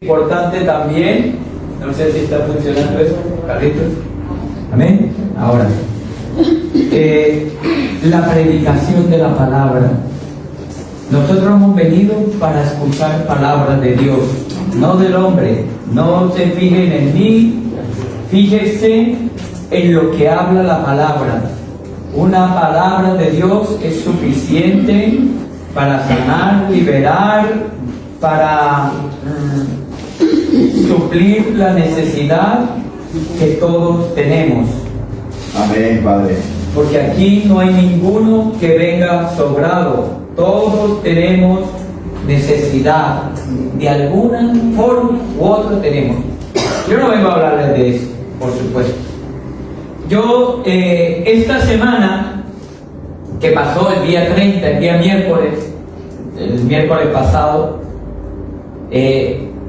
Importante también, no sé si está funcionando eso, Carlitos. Amén. Ahora, la predicación de la palabra. Nosotros hemos venido para escuchar palabras de Dios, no del hombre. No se fijen en mí, fíjese en lo que habla la palabra. Una palabra de Dios es suficiente para sanar, liberar, para suplir la necesidad que todos tenemos. Amén, Padre. Porque aquí no hay ninguno que venga sobrado. Todos tenemos necesidad. De alguna forma u otra tenemos. Yo no vengo a hablarles de eso, por supuesto. Yo, esta semana que pasó el día 30, el día miércoles, el miércoles pasado,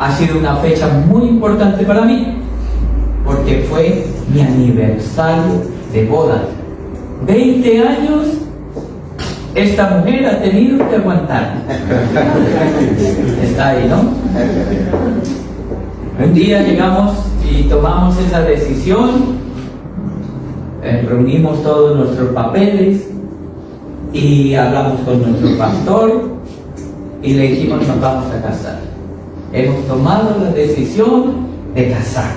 ha sido una fecha muy importante para mí, porque fue mi aniversario de boda. 20 años esta mujer ha tenido que aguantar. Está ahí, ¿no? Un día llegamos y tomamos esa decisión, reunimos todos nuestros papeles y hablamos con nuestro pastor y le dijimos: nos vamos a casar. Hemos tomado la decisión de casar.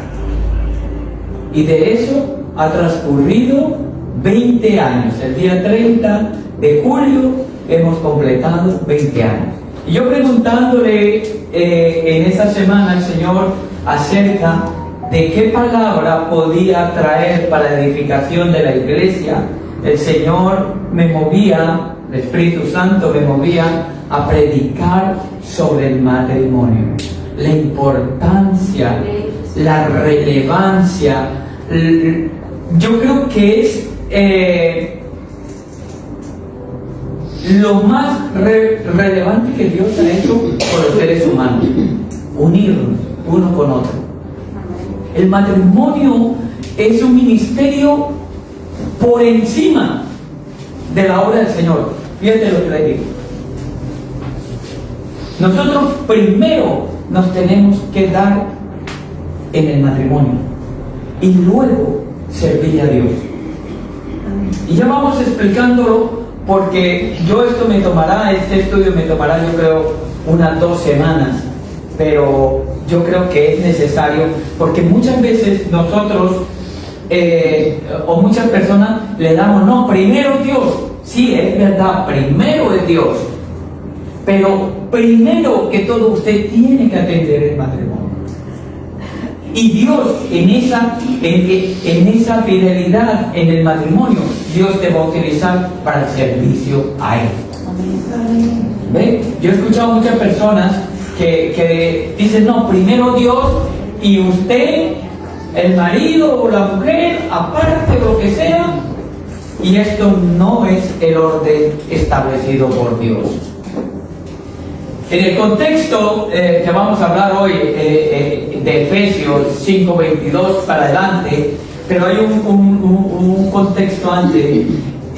Y de eso ha transcurrido 20 años. El día 30 de julio hemos completado 20 años. Y yo preguntándole en esa semana al Señor acerca de qué palabra podía traer para la edificación de la iglesia, el Señor me movía, el Espíritu Santo me movía a predicar sobre el matrimonio, la importancia, la relevancia. Yo creo que es lo más relevante que Dios ha hecho por los seres humanos, unirnos uno con otro. El matrimonio es un ministerio por encima de la obra del Señor. Fíjate lo que le digo. Nosotros primero nos tenemos que dar en el matrimonio y luego servir a Dios. Y ya vamos explicándolo, porque este estudio me tomará, yo creo, unas 2 semanas, pero yo creo que es necesario, porque muchas veces nosotros o muchas personas le damos: no, primero Dios. Sí, es verdad, primero es Dios, pero primero que todo usted tiene que atender el matrimonio. Y Dios, en esa fidelidad en el matrimonio, Dios te va a utilizar para el servicio a Él. ¿Ve? Yo he escuchado muchas personas que dicen: no, primero Dios, y usted, el marido o la mujer, aparte lo que sea. Y esto no es el orden establecido por Dios. En el contexto que vamos a hablar hoy, de Efesios 5:22 para adelante, pero hay un contexto antes.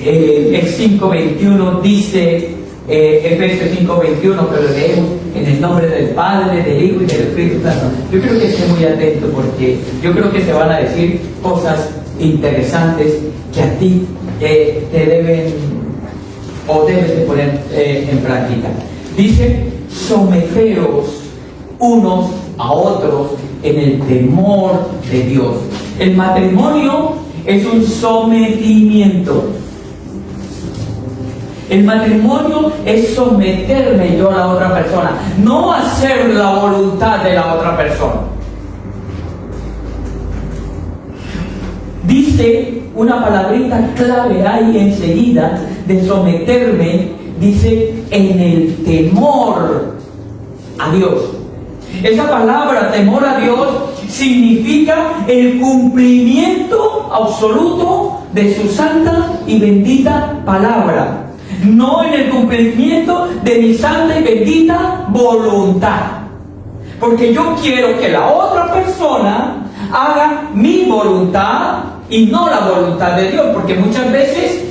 El 5:21 dice, Efesios 5:21, pero leemos en el nombre del Padre, del Hijo y del Espíritu Santo. Yo creo que esté muy atento, porque yo creo que se van a decir cosas interesantes que a ti te deben o debes de poner en práctica. Dice: someteos unos a otros en el temor de Dios. El matrimonio es un sometimiento. El matrimonio es someterme yo a la otra persona, no hacer la voluntad de la otra persona. Dice una palabrita clave ahí enseguida de someterme, dice: en el temor a Dios. Esa palabra, temor a Dios, significa el cumplimiento absoluto de su santa y bendita palabra, no en el cumplimiento de mi santa y bendita voluntad. Porque yo quiero que la otra persona haga mi voluntad y no la voluntad de Dios, porque muchas veces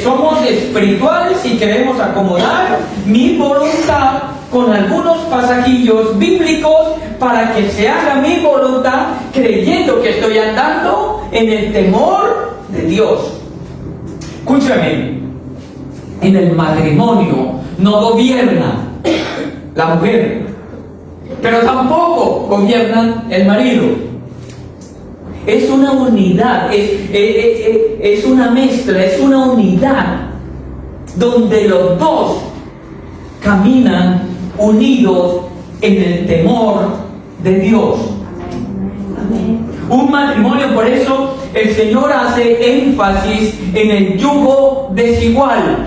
somos espirituales y queremos acomodar mi voluntad con algunos pasajillos bíblicos para que se haga mi voluntad, creyendo que estoy andando en el temor de Dios. Escúchame, en el matrimonio no gobierna la mujer, pero tampoco gobierna el marido. Es una unidad, es una mezcla, es una unidad donde los dos caminan unidos en el temor de Dios. Un matrimonio, por eso el Señor hace énfasis en el yugo desigual.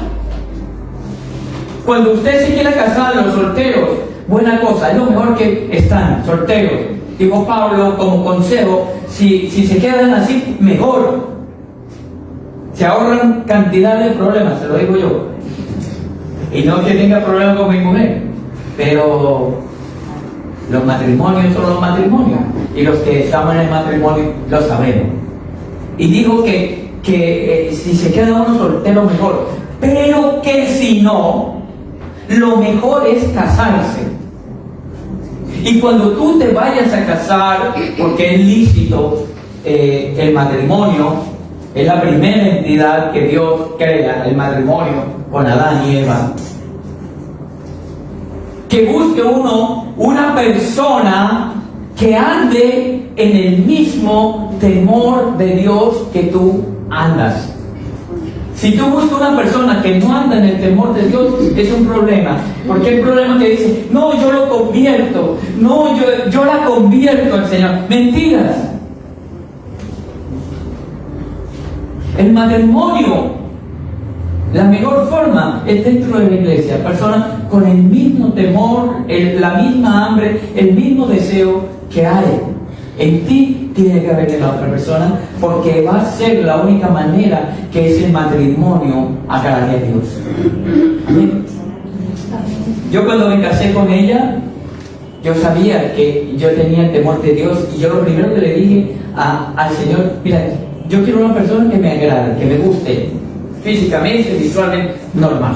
Cuando usted se quiera casar, los solteros, buena cosa, es lo mejor que están solteros. Dijo Pablo como consejo, si se quedan así, mejor. Se ahorran cantidad de problemas, se lo digo yo. Y no que tenga problemas con mi mujer, pero los matrimonios son los matrimonios, y los que estamos en el matrimonio lo sabemos. Y dijo que si se queda uno soltero, mejor, pero que si no, lo mejor es casarse. Y cuando tú te vayas a casar, porque es lícito, el matrimonio es la primera entidad que Dios crea, el matrimonio con Adán y Eva. Que busque uno una persona que ande en el mismo temor de Dios que tú andas. Si tú buscas una persona que no anda en el temor de Dios, es un problema. Porque hay problema que dice, no, yo lo convierto, no, yo la convierto al Señor. Mentiras. El matrimonio, la mejor forma es dentro de la iglesia. Personas con el mismo temor, la misma hambre, el mismo deseo que hay en ti, tiene que haber en la otra persona, porque va a ser la única manera que ese matrimonio agrade a Dios. Amén. Yo cuando me casé con ella, yo sabía que yo tenía el temor de Dios, y yo lo primero que le dije al Señor, mira, yo quiero una persona que me agrade, que me guste físicamente, visualmente, normal,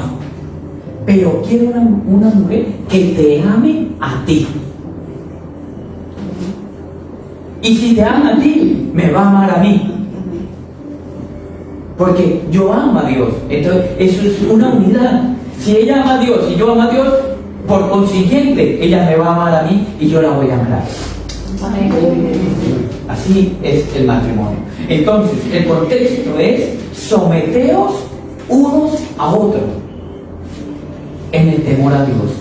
pero quiero una mujer que te ame a ti. Y si te ama a ti, me va a amar a mí. Porque yo amo a Dios. Entonces, eso es una unidad. Si ella ama a Dios y yo amo a Dios, por consiguiente, ella me va a amar a mí y yo la voy a amar a ella. Así es el matrimonio. Entonces, el contexto es: someteos unos a otros en el temor a Dios.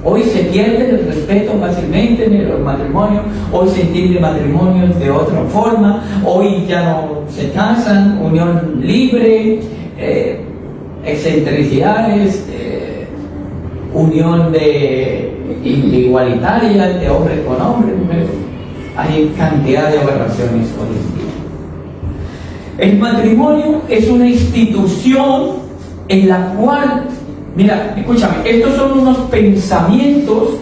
Hoy se pierde el respeto fácilmente en los matrimonios, hoy se entiende matrimonios de otra forma, hoy ya no se casan, unión libre, excentricidades, unión igualitaria de hombre con hombre, mujer. Hay cantidad de aberraciones hoy en día. El matrimonio es una institución en la cual, mira, escúchame, estos son unos pensamientos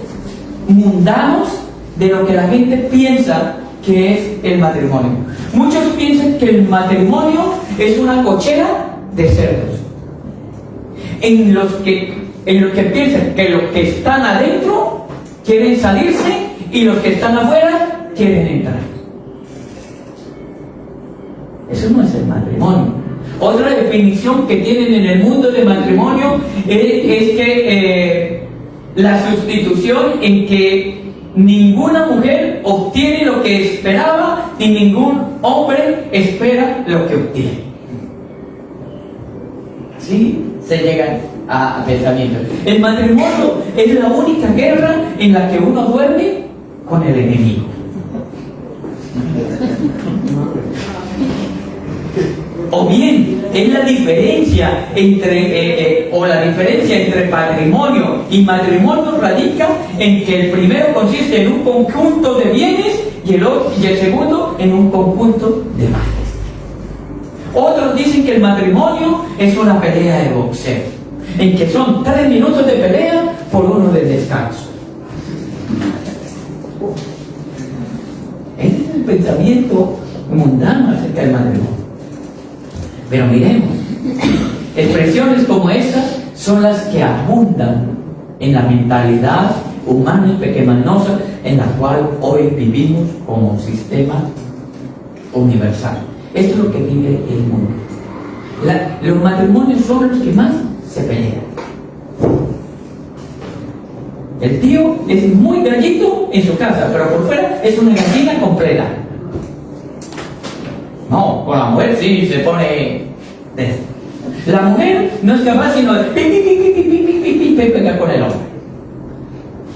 mundanos de lo que la gente piensa que es el matrimonio. Muchos piensan que el matrimonio es una cochera de cerdos, en los que piensan que los que están adentro quieren salirse y los que están afuera quieren entrar. Eso no es el matrimonio. Otra definición que tienen en el mundo del matrimonio es que la sustitución en que ninguna mujer obtiene lo que esperaba y ningún hombre espera lo que obtiene. Así se llegan a pensamientos. El matrimonio es la única guerra en la que uno duerme con el enemigo. O bien es la diferencia entre patrimonio y matrimonio radica en que el primero consiste en un conjunto de bienes y el segundo en un conjunto de males. Otros dicen que el matrimonio es una pelea de boxeo, en que son 3 minutos de pelea por 1 de descanso. Ese es el pensamiento mundano acerca del matrimonio. Pero miremos, expresiones como estas son las que abundan en la mentalidad humanos pecaminosa en la cual hoy vivimos como sistema universal. Esto es lo que vive el mundo. Los matrimonios son los que más se pelean. El tío es muy gallito en su casa, pero por fuera es una gallina completa. No, con la mujer sí se pone... La mujer no es capaz sino de pegar con el hombre.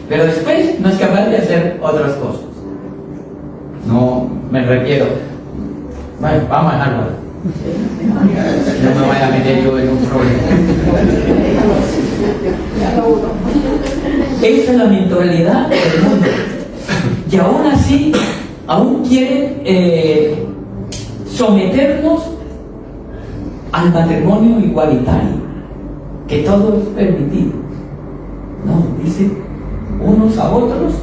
Pero después no es capaz de hacer otras cosas. No me refiero. Bueno, vamos a dejarlo. No me vaya a meter yo en un problema. Esta es la mentalidad del mundo. Y aún así, aún quiere someternos al matrimonio igualitario, que todo es permitido. No, dice unos a otros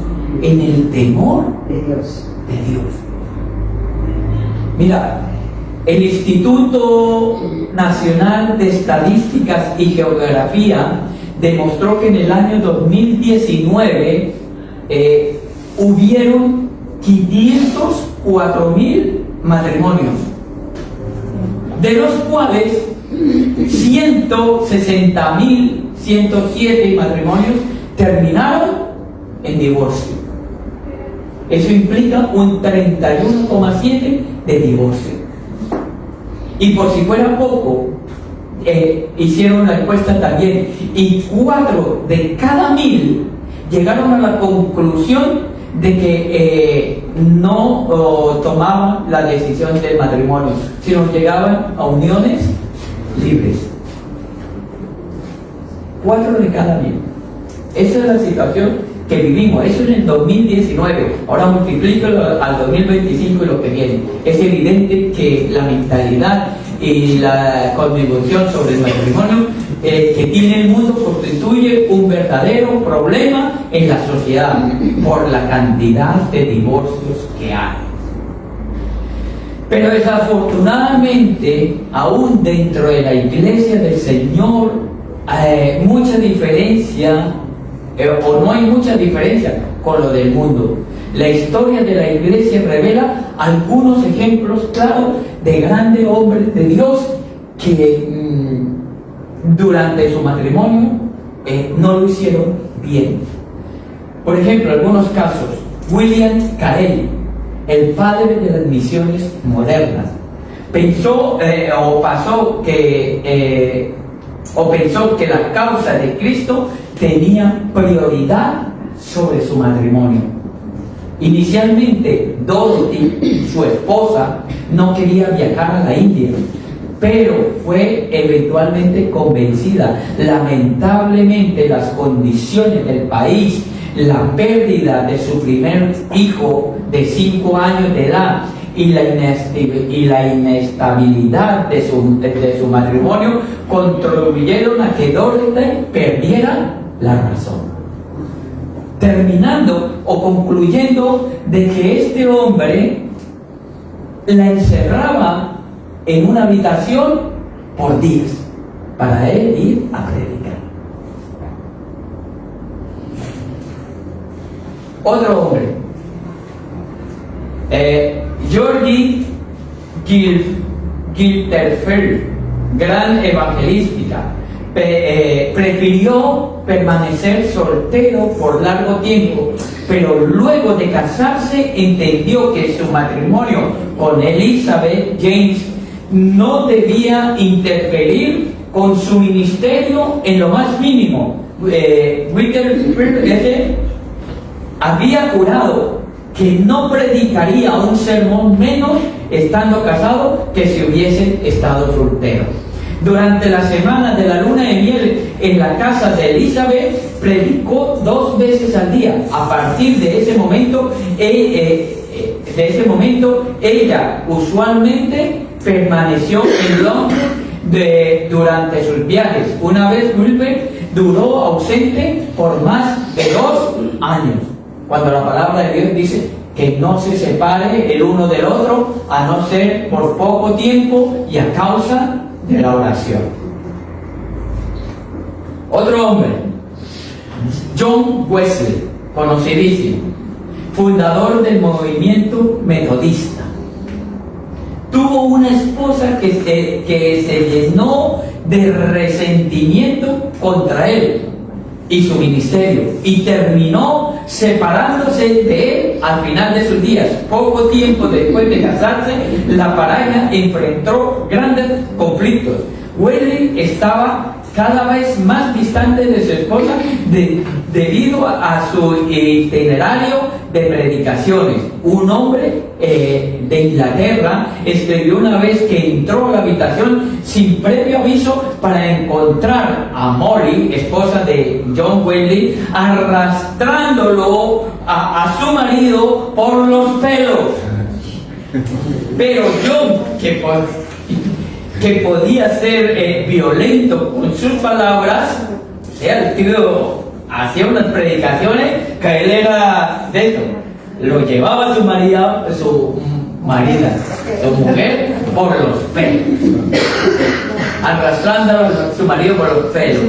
en el temor de Dios. Mira, el Instituto Nacional de Estadísticas y Geografía demostró que en el año 2019 hubieron 504,000 matrimonios, de los cuales 160,107 matrimonios terminaron en divorcio. Eso implica un 31,7% de divorcio. Y por si fuera poco, hicieron la encuesta también, y 4 de cada 1,000 llegaron a la conclusión de que no tomaban la decisión del matrimonio, sino llegaban a uniones libres. 4 de cada 1,000. Esa es la situación que vivimos. Eso en el 2019. Ahora multiplícalo al 2025 y lo que viene. Es evidente que la mentalidad y la contribución sobre el matrimonio que tiene el mundo constituye un verdadero problema en la sociedad por la cantidad de divorcios que hay. Pero desafortunadamente, aún dentro de la iglesia del Señor, mucha diferencia, o no hay mucha diferencia con lo del mundo. La historia de la iglesia revela algunos ejemplos claros de grandes hombres de Dios que durante su matrimonio no lo hicieron bien. Por ejemplo, algunos casos. William Carey, el padre de las misiones modernas, pensó que la causa de Cristo tenía prioridad sobre su matrimonio. Inicialmente, Dorothy, su esposa, no quería viajar a la India, pero fue eventualmente convencida. Lamentablemente, las condiciones del país, la pérdida de su primer hijo de 5 años de edad y la inestabilidad de su matrimonio contribuyeron a que Dorothy perdiera la razón, terminando o concluyendo de que este hombre la encerraba en una habitación por días para él ir a predicar. Otro hombre, Georgie Gilderfeld, gran evangelística, prefirió permanecer soltero por largo tiempo, pero luego de casarse entendió que su matrimonio con Elizabeth James no debía interferir con su ministerio en lo más mínimo. Gilderfeld había jurado que no predicaría un sermón menos estando casado que si hubiese estado soltero. Durante la semana de la luna de miel en la casa de Elizabeth, predicó 2 veces al día. A partir de ese momento, ella usualmente permaneció en Londres durante sus viajes. Una vez Wilber duró ausente por más de 2 años. Cuando la palabra de Dios dice que no se separe el uno del otro, a no ser por poco tiempo y a causa de la oración. Otro hombre, John Wesley, conocidísimo, fundador del movimiento metodista. Tuvo una esposa que se llenó de resentimiento contra él y su ministerio, y terminó separándose de él al final de sus días. Poco tiempo después de casarse, la pareja enfrentó grandes conflictos. Wesley estaba cada vez más distante de su esposa debido a su itinerario de predicaciones. Un hombre de Inglaterra escribió una vez que entró a la habitación sin previo aviso para encontrar a Molly, esposa de John Wesley, arrastrándolo a su marido por los pelos. Pero John, que podía ser violento con sus palabras, o sea, el tío hacía unas predicaciones que él era de eso, lo llevaba su mujer por los pelos, arrastrando a su marido por los pelos.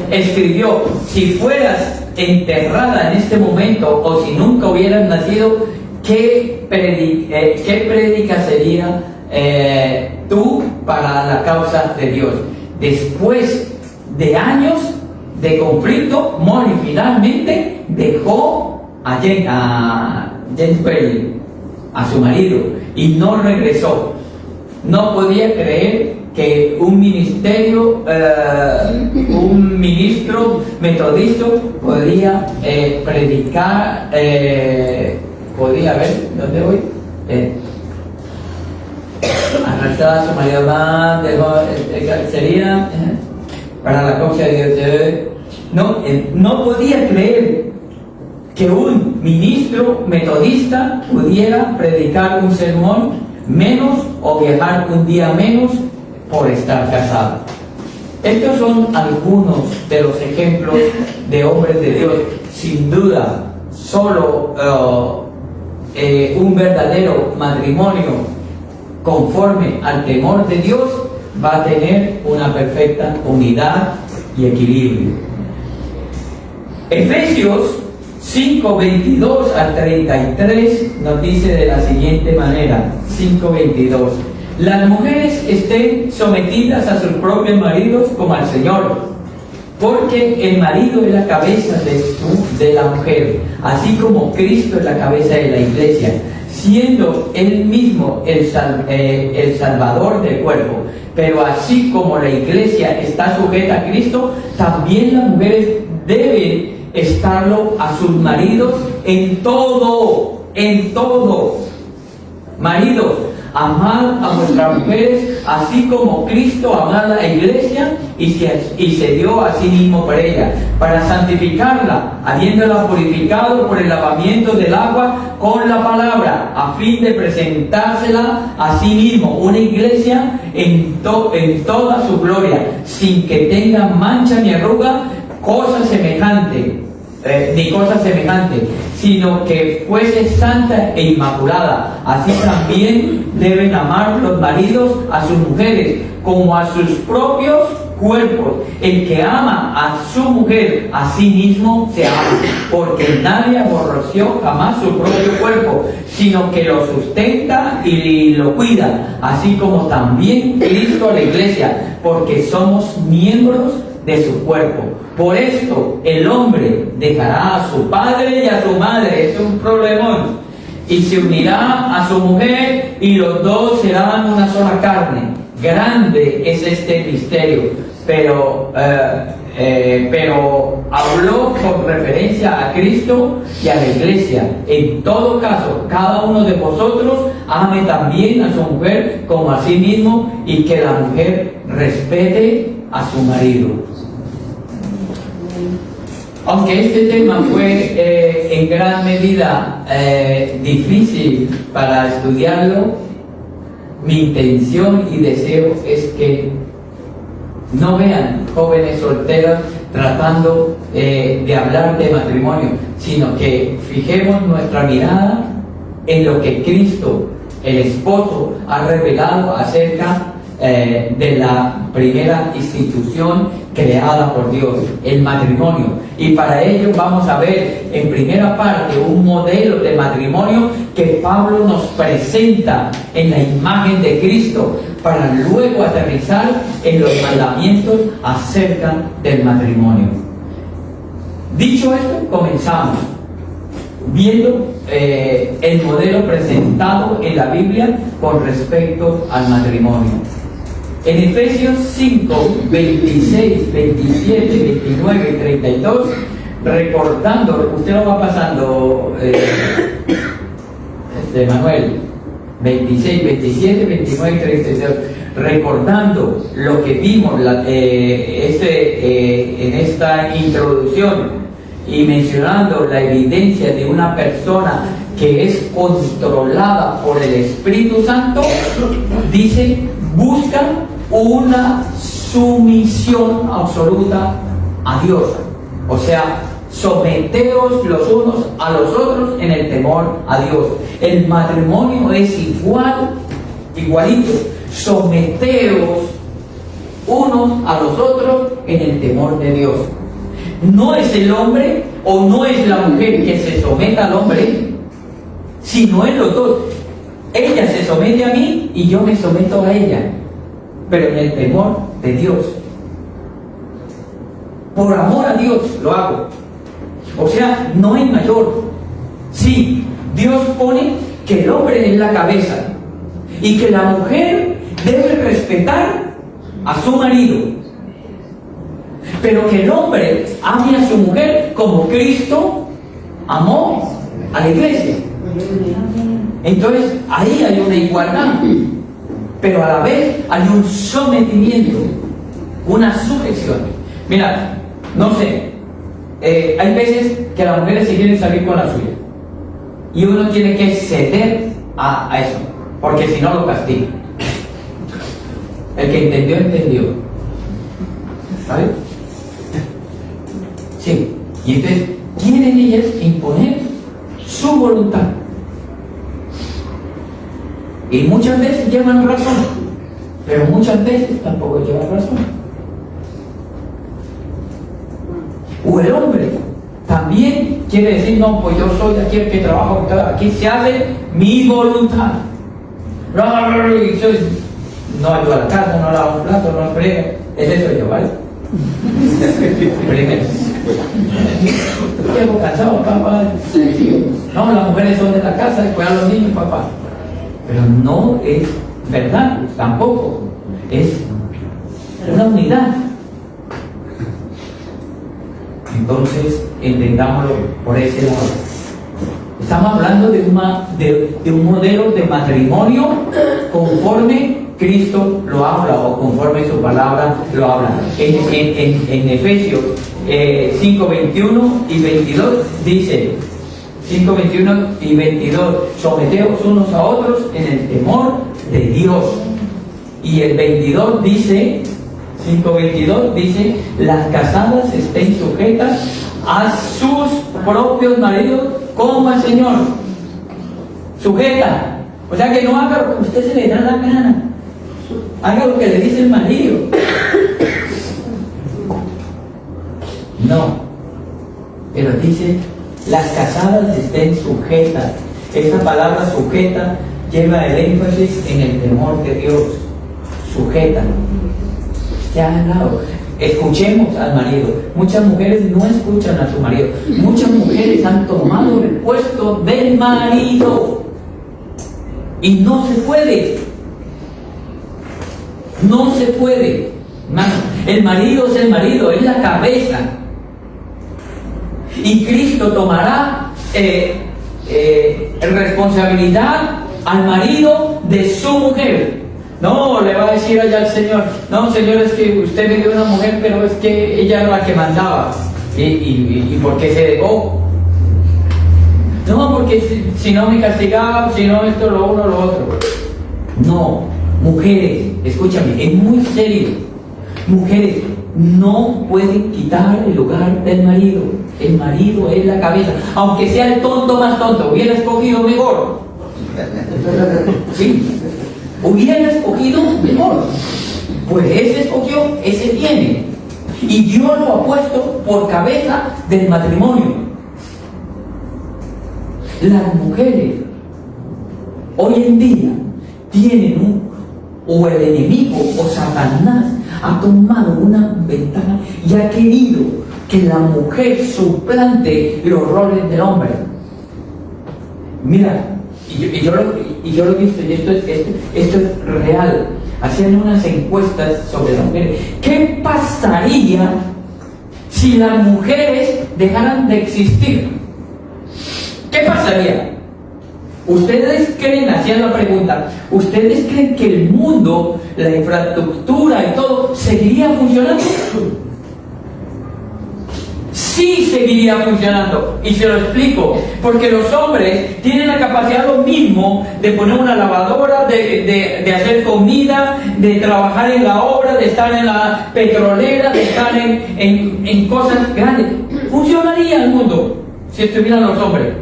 Escribió: si fueras enterrada en este momento o si nunca hubieras nacido, ¿qué predica sería tú para la causa de Dios? Después de años de conflicto, Molly finalmente dejó a James Wesley, a su marido, y no regresó. No podía creer que un ministro metodista podía predicar, podía ver, ¿dónde voy? Arrastrada a su marido, sería para la causa de Dios. No podía creer que un ministro metodista pudiera predicar un sermón menos o viajar un día menos por estar casado. Estos son algunos de los ejemplos de hombres de Dios. Sin duda, solo un verdadero matrimonio conforme al temor de Dios va a tener una perfecta unidad y equilibrio. Efesios 5:22 al 33 nos dice de la siguiente manera: 5:22. Las mujeres estén sometidas a sus propios maridos como al Señor, porque el marido es la cabeza de la mujer, así como Cristo es la cabeza de la iglesia, siendo él mismo el salvador del cuerpo. Pero así como la iglesia está sujeta a Cristo, también las mujeres deben estarlo a sus maridos en todo. Maridos, amad a vuestras mujeres, así como Cristo amó a la iglesia y se dio a sí mismo por ella, para santificarla, habiéndola purificado por el lavamiento del agua con la palabra, a fin de presentársela a sí mismo, una iglesia en toda su gloria, sin que tenga mancha ni arruga, ni cosa semejante, sino que fuese santa e inmaculada. Así también deben amar los maridos a sus mujeres como a sus propios cuerpos. El que ama a su mujer a sí mismo se ama, porque nadie aborreció jamás su propio cuerpo, sino que lo sustenta y lo cuida, así como también Cristo a la iglesia, porque somos miembros de su cuerpo. Por esto el hombre dejará a su padre y a su madre, es un problemón, y se unirá a su mujer, y los dos serán una sola carne. Grande es este misterio, pero habló con referencia a Cristo y a la iglesia. En todo caso, cada uno de vosotros ame también a su mujer como a sí mismo, y que la mujer respete a su marido. Aunque este tema fue en gran medida difícil para estudiarlo, mi intención y deseo es que no vean jóvenes solteros tratando de hablar de matrimonio, sino que fijemos nuestra mirada en lo que Cristo, el esposo, ha revelado acerca de la primera institución creada por Dios, el matrimonio. Y para ello vamos a ver en primera parte un modelo de matrimonio que Pablo nos presenta en la imagen de Cristo, para luego aterrizar en los mandamientos acerca del matrimonio. Dicho esto, comenzamos viendo el modelo presentado en la Biblia con respecto al matrimonio. En Efesios 5, 26, 27, 29 y 32, recordando, usted lo va pasando, Manuel, 26, 27, 29 y 32, recordando lo que vimos en esta introducción y mencionando la evidencia de una persona que es controlada por el Espíritu Santo, dice: busca una sumisión absoluta a Dios. O sea, someteos los unos a los otros en el temor a Dios. El matrimonio es igualito. Someteos unos a los otros en el temor de Dios. No es el hombre o no es la mujer que se someta al hombre, sino es los dos. Ella se somete a mí y yo me someto a ella, pero en el temor de Dios. Por amor a Dios lo hago. O sea, no hay mayor. Sí, Dios pone que el hombre es la cabeza y que la mujer debe respetar a su marido, pero que el hombre ame a su mujer como Cristo amó a la iglesia. Entonces ahí hay una igualdad, pero a la vez hay un sometimiento, una sujeción. Mira, no sé, hay veces que las mujeres se quieren salir con la suya y uno tiene que ceder a eso, porque si no lo castiga. El que entendió, entendió. ¿Sabes? Sí. Y entonces quieren ellas imponer su voluntad. Y muchas veces llevan razón, pero muchas veces tampoco llevan razón. O el hombre también quiere decir: no, pues yo soy aquí el que trabajo, aquí se hace mi voluntad. No ayuda a la casa, no lava un plato, no frega. Ese soy yo, ¿vale? Primero. Llego cansado, papá. No, las mujeres son de la casa, de cuidar a los niños, papá. Pero no es verdad, tampoco. Es una unidad. Entonces, entendámoslo por ese lado. Estamos hablando de un modelo de matrimonio conforme Cristo lo habla, o conforme su palabra lo habla. En Efesios 5, 21 y 22 dice: 5, 21 y 22, someteos unos a otros en el temor de Dios. Y el 22 dice, 5:22 dice: las casadas estén sujetas a sus propios maridos como al Señor. Sujeta. O sea, que no haga lo que a usted se le da la gana. Haga lo que le dice el marido. No. Pero dice: las casadas estén sujetas. Esa palabra sujeta lleva el énfasis en el temor de Dios. Sujeta. Ya han hablado. Escuchemos al marido. Muchas mujeres no escuchan a su marido. Muchas mujeres han tomado el puesto del marido. Y no se puede. No se puede. El marido es el marido, es la cabeza. Y Cristo tomará responsabilidad al marido de su mujer. No, le va a decir allá al Señor: no, Señor, es que usted me dio una mujer, pero es que ella era la que mandaba. ¿Y por qué se dejó? No, porque si no me castigaba, si no esto, lo uno, lo otro. No, mujeres, escúchame, es muy serio. Mujeres no pueden quitar el lugar del marido. El marido es la cabeza. Aunque sea el tonto más tonto, hubiera escogido mejor. Sí, hubiera escogido mejor. Pues ese escogió, ese tiene. Y Dios lo ha puesto por cabeza del matrimonio. Las mujeres hoy en día tienen o el enemigo o Satanás ha tomado una ventaja y ha querido que la mujer suplante los roles del hombre. Mira, y yo lo he visto, y esto es real. Hacían unas encuestas sobre las mujeres. ¿Qué pasaría si las mujeres dejaran de existir? ¿Qué pasaría? ¿Ustedes creen, hacían la pregunta, ¿ustedes creen que el mundo, la infraestructura y todo seguiría funcionando? Sí seguiría funcionando, y se lo explico, porque los hombres tienen la capacidad lo mismo de poner una lavadora, de hacer comida, de trabajar en la obra, de estar en la petrolera, de estar en cosas grandes. Funcionaría el mundo si estuvieran los hombres.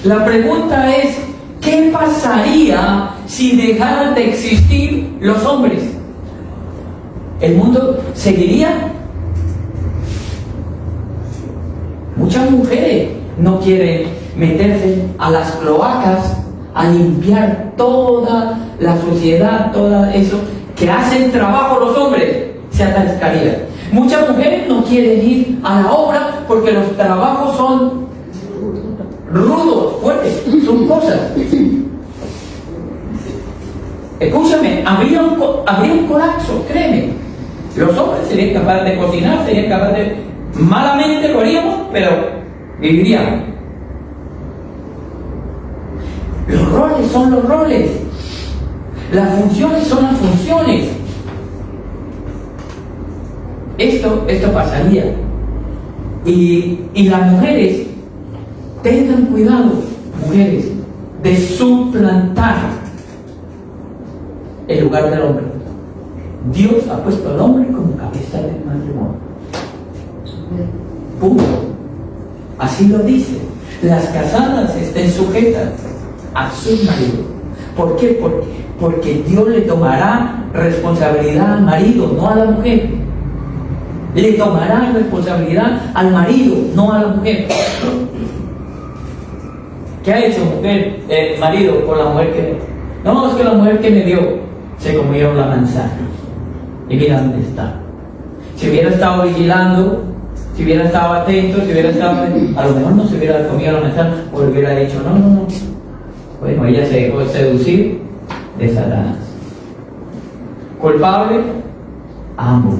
La pregunta es, ¿qué pasaría si dejaran de existir los hombres? ¿El mundo seguiría? Muchas mujeres no quieren meterse a las cloacas a limpiar toda la suciedad, todo eso que hacen trabajo los hombres, se atascaría. Muchas mujeres no quieren ir a la obra porque los trabajos son rudos, fuertes, son cosas. Escúchame, habría un colapso, créeme. Los hombres serían capaces de cocinar, serían capaces de... Malamente lo haríamos, pero viviríamos. Los roles son los roles. Las funciones son las funciones. Esto pasaría. Y las mujeres, tengan cuidado, mujeres, de suplantar el lugar del hombre. Dios ha puesto al hombre como cabeza del matrimonio. Punto. Así lo dice. Las casadas estén sujetas a su marido. ¿Por qué? Porque Dios le tomará responsabilidad al marido, no a la mujer. Le tomará responsabilidad al marido, no a la mujer. ¿Qué ha hecho marido con la mujer que... No, es que la mujer que me dio se comió la manzana. Y mira dónde está. Si hubiera estado vigilando, si hubiera estado atento, si hubiera estado... A lo mejor no se hubiera comido la manzana, o hubiera dicho, no. Bueno, ella se dejó seducir de Satanás. ¿Culpable? Ambos.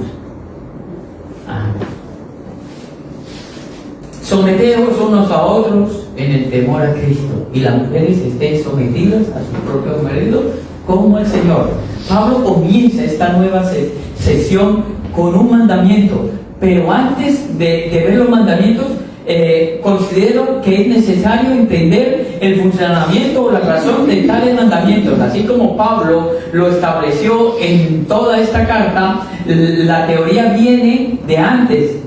Someteos unos a otros en el temor a Cristo, y las mujeres estén sometidas a su propio marido como el Señor. Pablo comienza esta nueva sesión con un mandamiento, pero antes de ver los mandamientos, considero que es necesario entender el funcionamiento o la razón de tales mandamientos. Así como Pablo lo estableció en toda esta carta, la teoría viene de antes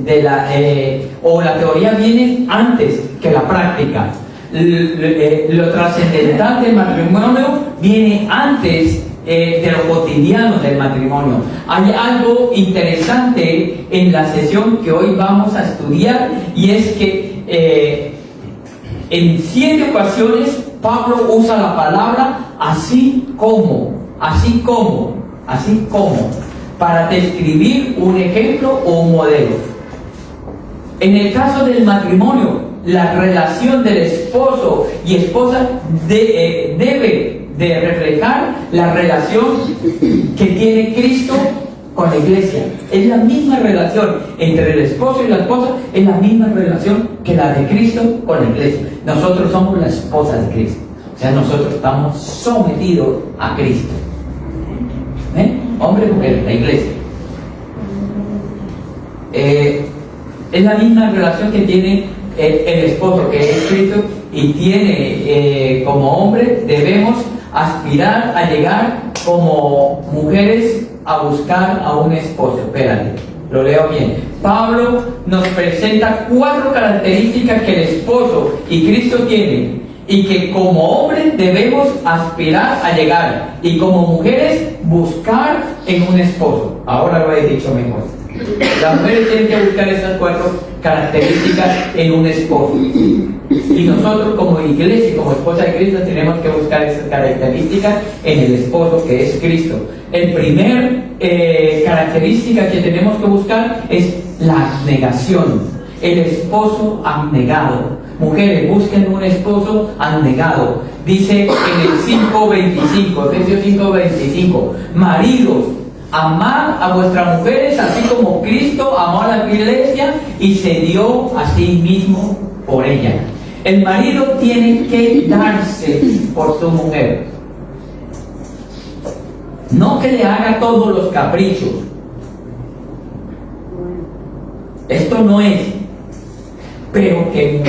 o la teoría viene antes que la práctica. Lo trascendental del matrimonio viene antes de lo cotidiano del matrimonio. Hay algo interesante en la sesión que hoy vamos a estudiar, y es que en 7 ocasiones Pablo usa la palabra así como, para describir un ejemplo o un modelo. En el caso del matrimonio, la relación del esposo y esposa debe de reflejar la relación que tiene Cristo con la iglesia. Es la misma relación entre el esposo y la esposa, es la misma relación que la de Cristo con la iglesia. Nosotros somos la esposa de Cristo, o sea, nosotros estamos sometidos a Cristo. Hombre y mujer, la iglesia. Es la misma relación que tiene el esposo, que es Cristo, y tiene como hombre, debemos aspirar a llegar como mujeres a buscar a un esposo. Espérate, lo leo bien. Pablo nos presenta 4 características que el esposo y Cristo tienen, y que como hombres debemos aspirar a llegar, y como mujeres buscar en un esposo. Ahora lo he dicho mejor. Las mujeres tienen que buscar esas 4 características en un esposo. Y nosotros como iglesia, como esposa de Cristo, tenemos que buscar esas características en el esposo que es Cristo. El primer característica que tenemos que buscar es la abnegación. El esposo abnegado. Mujeres, busquen un esposo abnegado. Dice en el 5:25, Efesios 5:25, maridos, amad a vuestras mujeres así como Cristo amó a la iglesia y se dio a sí mismo por ella. El marido tiene que darse por su mujer. No que le haga todos los caprichos. Esto no es. Pero que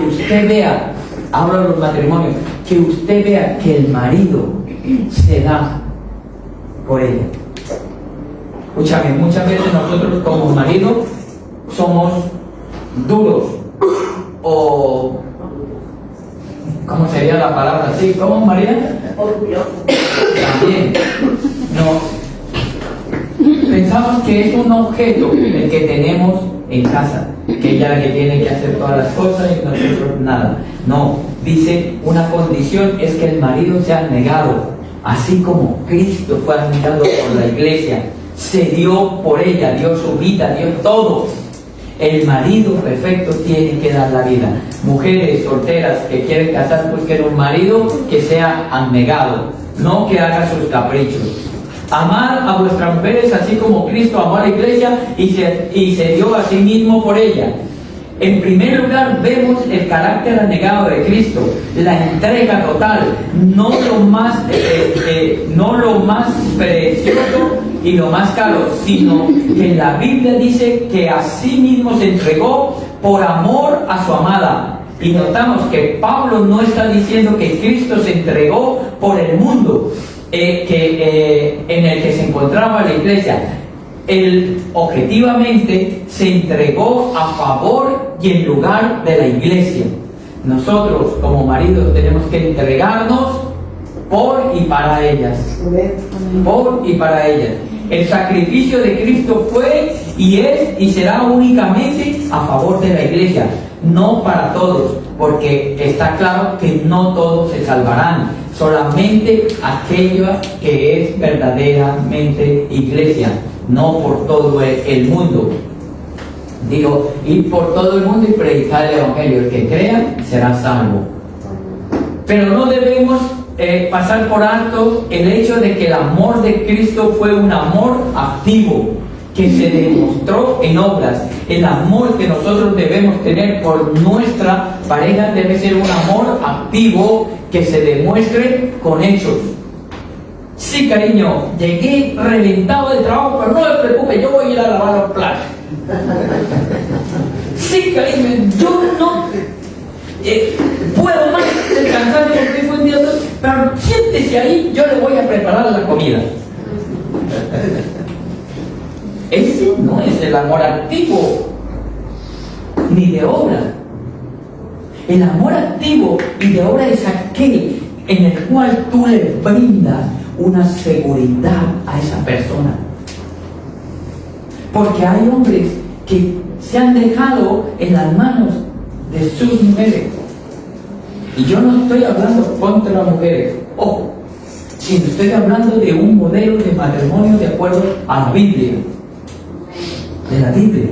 usted vea, hablo de los matrimonios, que usted vea que el marido se da por ella. Escúchame, muchas veces nosotros como marido somos duros o, ¿cómo sería la palabra así? ¿Cómo, María? Orgulloso. También. No. Pensamos que es un objeto el que tenemos en casa, que ella es la que tiene que hacer todas las cosas y nosotros nada. No, dice una condición es que el marido sea abnegado, así como Cristo fue abnegado por la iglesia, se dio por ella, dio su vida, dio todo. El marido perfecto tiene que dar la vida. Mujeres solteras que quieren casar, busquen un marido que sea abnegado, no que haga sus caprichos. Amad a vuestras mujeres así como Cristo amó a la iglesia y se dio a sí mismo por ella. En primer lugar vemos el carácter abnegado de Cristo, la entrega total, no lo más precioso y lo más caro, sino que la Biblia dice que a sí mismo se entregó por amor a su amada. Y notamos que Pablo no está diciendo que Cristo se entregó por el mundo en el que se encontraba la iglesia. Él objetivamente se entregó a favor y en lugar de la iglesia. Nosotros como maridos tenemos que entregarnos por y para ellas. Por y para ellas. El sacrificio de Cristo fue y es y será únicamente a favor de la iglesia, no para todos, porque está claro que no todos se salvarán, solamente aquella que es verdaderamente iglesia, no por todo el mundo. Digo, ir por todo el mundo y predicar el evangelio, el que crea será salvo. Pero no debemos pasar por alto el hecho de que el amor de Cristo fue un amor activo, que se demostró en obras. El amor que nosotros debemos tener por nuestra pareja debe ser un amor activo que se demuestre con hechos. Sí, cariño, llegué reventado de trabajo, pero no me preocupe, yo voy a ir a lavar los platos. Sí, cariño, yo no puedo más descansar porque fue un día, pero siéntese ahí, yo le voy a preparar la comida. Ese no es el amor activo, ni de obra. El amor activo y de obra es aquel en el cual tú le brindas una seguridad a esa persona. Porque hay hombres que se han dejado en las manos de sus mujeres. Y yo no estoy hablando contra las mujeres, ojo, sino estoy hablando de un modelo de matrimonio de acuerdo a la Biblia. De la Biblia.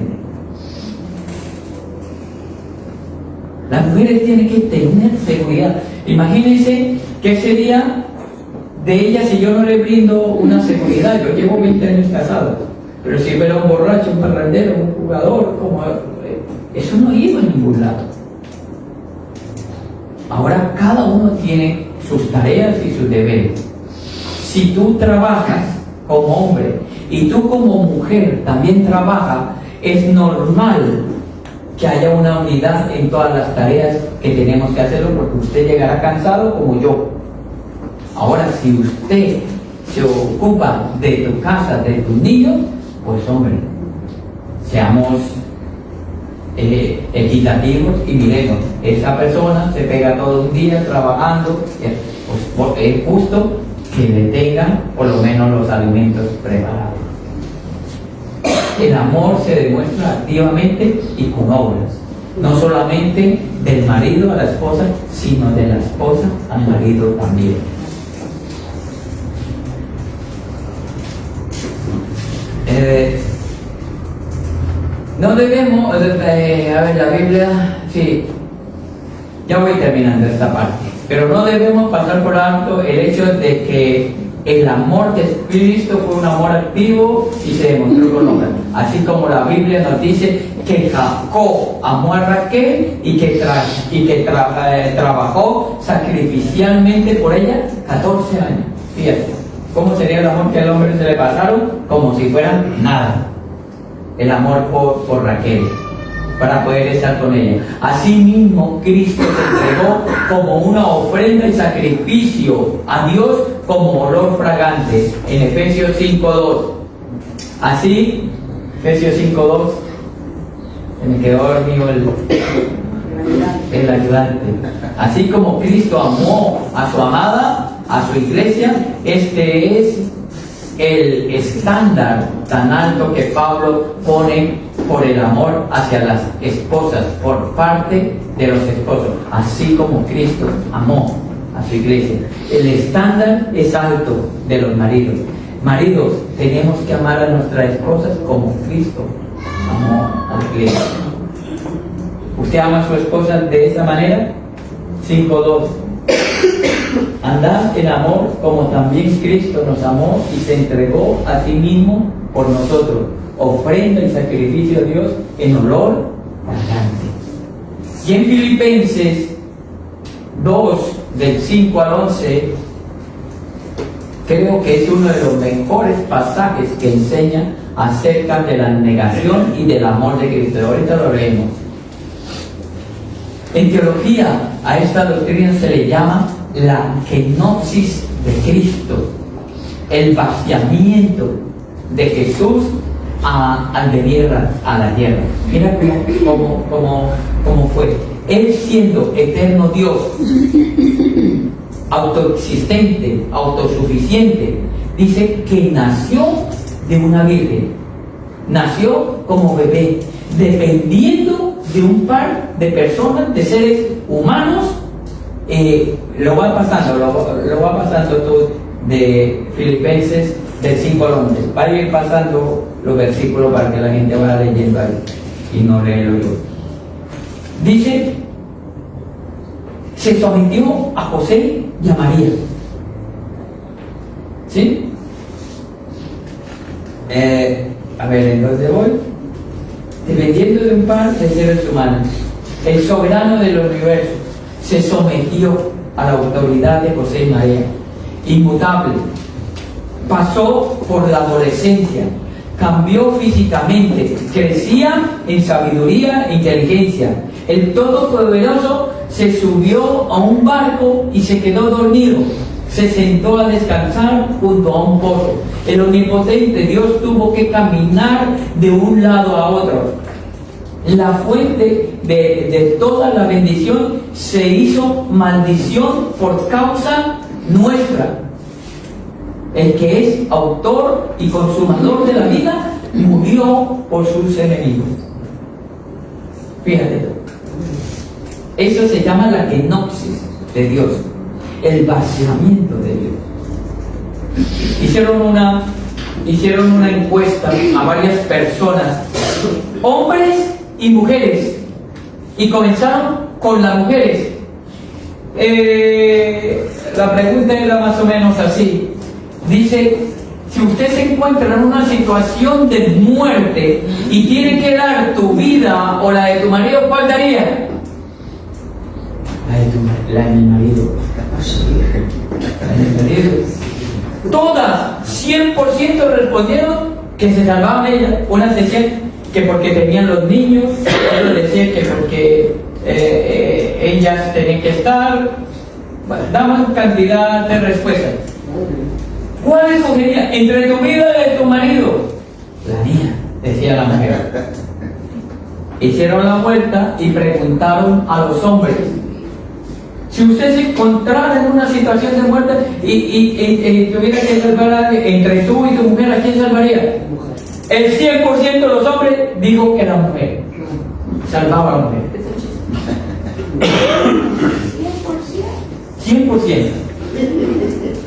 Las mujeres tienen que tener seguridad. Imagínense qué sería de ella si yo no le brindo una seguridad. Yo llevo 20 años casado, pero si fuera un borracho, un parrandero, un jugador, eso no iba a ningún lado. Ahora cada uno tiene sus tareas y sus deberes. Si tú trabajas como hombre y tú como mujer también trabajas, es normal que haya una unidad en todas las tareas que tenemos que hacerlo, porque usted llegará cansado como yo. Ahora, si usted se ocupa de tu casa, de tus niños, pues hombre, seamos equitativos y miremos, esa persona se pega todo un día trabajando, pues es justo que le tengan por lo menos los alimentos preparados. el amor se demuestra activamente y con obras. No solamente del marido a la esposa, sino de la esposa al marido también. No debemos, a ver, la Biblia, sí, ya voy terminando esta parte, pero no debemos pasar por alto el hecho de que el amor de Cristo fue un amor activo y se demostró con obras. Así como la Biblia nos dice que Jacob amó a Raquel y que trabajó sacrificialmente por ella 14 años. Fíjate, ¿cómo sería el amor que al hombre se le pasaron? Como si fueran nada. El amor por Raquel, para poder estar con ella. Asimismo, Cristo se entregó como una ofrenda y sacrificio a Dios como olor fragante, en Efesios 5:2. Así, Efesios 5:2, se me quedó dormido el ayudante. Así como Cristo amó a su amada, a su iglesia, este es el estándar tan alto que Pablo pone por el amor hacia las esposas por parte de los esposos, así como Cristo amó a su iglesia. El estándar es alto de los maridos. Maridos, tenemos que amar a nuestras esposas como Cristo amó a la iglesia. ¿Usted ama a su esposa de esa manera? 5:2. Andad en amor como también Cristo nos amó y se entregó a sí mismo por nosotros, ofrenda y sacrificio a Dios en olor fragante. Y en Filipenses 2, del 5 al 11, creo que es uno de los mejores pasajes que enseña acerca de la negación y del amor de Cristo. Ahorita lo leemos. En teología, a esta doctrina se le llama la kenosis de Cristo, el vaciamiento de Jesús al venir a la tierra. Mira cómo fue. Él siendo eterno Dios, autoexistente, autosuficiente, dice que nació de una virgen, nació como bebé, dependiendo de un par de personas, de seres humanos. Lo va pasando tú de Filipenses del 5 al 11. Va a ir pasando los versículos para que la gente vaya leyendo ahí y no léelo yo. Dice, se sometió a José y a María. ¿Sí? A ver, entonces voy. Dependiendo de un par de seres humanos, el soberano del universo se sometió a la autoridad de José y María, inmutable. Pasó por la adolescencia, cambió físicamente, crecía en sabiduría e inteligencia. El Todopoderoso se subió a un barco y se quedó dormido. Se sentó a descansar junto a un pozo. El omnipotente Dios tuvo que caminar de un lado a otro. La fuente de toda la bendición se hizo maldición por causa nuestra. El que es autor y consumador de la vida murió por sus enemigos. Fíjate, eso se llama la kenosis de Dios, el vaciamiento de Dios. Hicieron una encuesta a varias personas, hombres y mujeres, y comenzaron con las mujeres. La pregunta era más o menos así. Dice, si usted se encuentra en una situación de muerte y tiene que dar tu vida o la de tu marido, ¿cuál daría? La de mi marido. La de mi marido. Todas, 100% respondieron que se salvaban ellas. Unas decían que porque tenían los niños, otros decían que porque ellas tenían que estar. Bueno, daban cantidad de respuestas. ¿Cuál escogería? Entre tu vida y la de tu marido. La mía, decía la mujer. Hicieron la vuelta y preguntaron a los hombres: si usted se encontrara en una situación de muerte y tuviera que salvar entre tú y tu mujer, ¿a quién salvaría? El 100% de los hombres dijo que la mujer salvaba a la mujer. 100%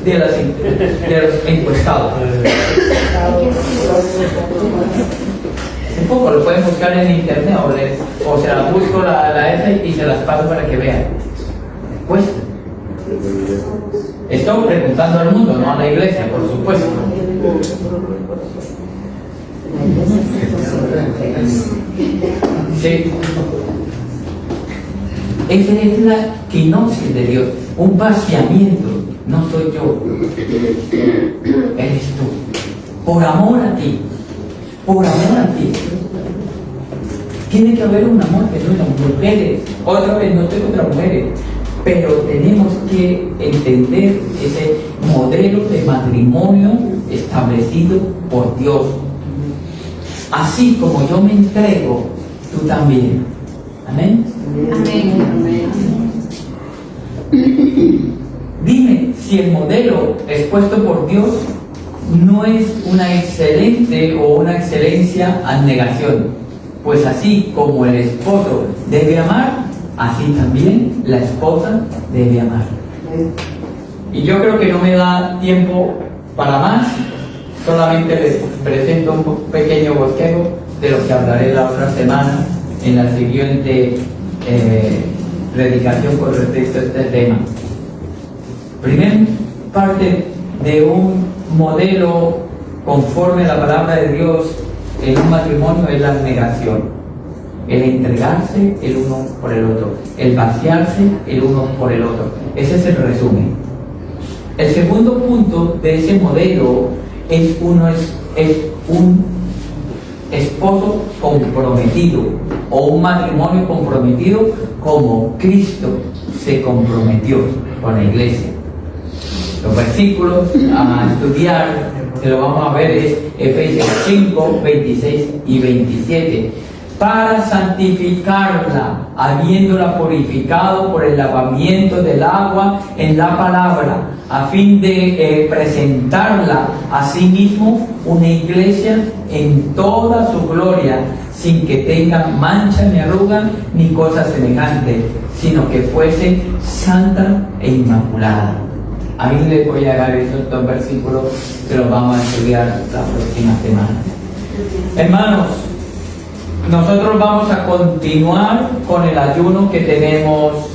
de los encuestados. Un poco lo pueden buscar en internet o se las busco la F y se las paso para que vean. Cuesta. Estoy preguntando al mundo, no a la iglesia, por supuesto. Sí. Esa es la quinosis de Dios, un vaciamiento. No soy yo, eres tú. Por amor a ti, por amor a ti. Tiene que haber un amor que no es las mujeres. Otra vez, no estoy contra mujeres, pero tenemos que entender ese modelo de matrimonio establecido por Dios. Así como yo me entrego, tú también. Amén. Amén. Dime si el modelo expuesto por Dios no es una excelente o una excelencia abnegación. Pues así como el esposo debe amar, así también la esposa debe amar. Y yo creo que no me da tiempo para más. Solamente les presento un pequeño bosquejo de lo que hablaré la otra semana en la siguiente predicación con respecto a este tema. Primera parte de un modelo conforme a la palabra de Dios en un matrimonio es la abnegación, el entregarse el uno por el otro, el vaciarse el uno por el otro. Ese es el resumen. El segundo punto de ese modelo es un esposo comprometido o un matrimonio comprometido como Cristo se comprometió con la iglesia. Los versículos a estudiar, que lo vamos a ver, es Efesios 5, 26 y 27. Para santificarla, habiéndola purificado por el lavamiento del agua en la palabra, a fin de presentarla a sí mismo una iglesia en toda su gloria, sin que tenga mancha ni arruga ni cosa semejante, sino que fuese santa e inmaculada. Ahí les voy a dar esos dos versículos que los vamos a estudiar la próxima semana. Hermanos, nosotros vamos a continuar con el ayuno que tenemos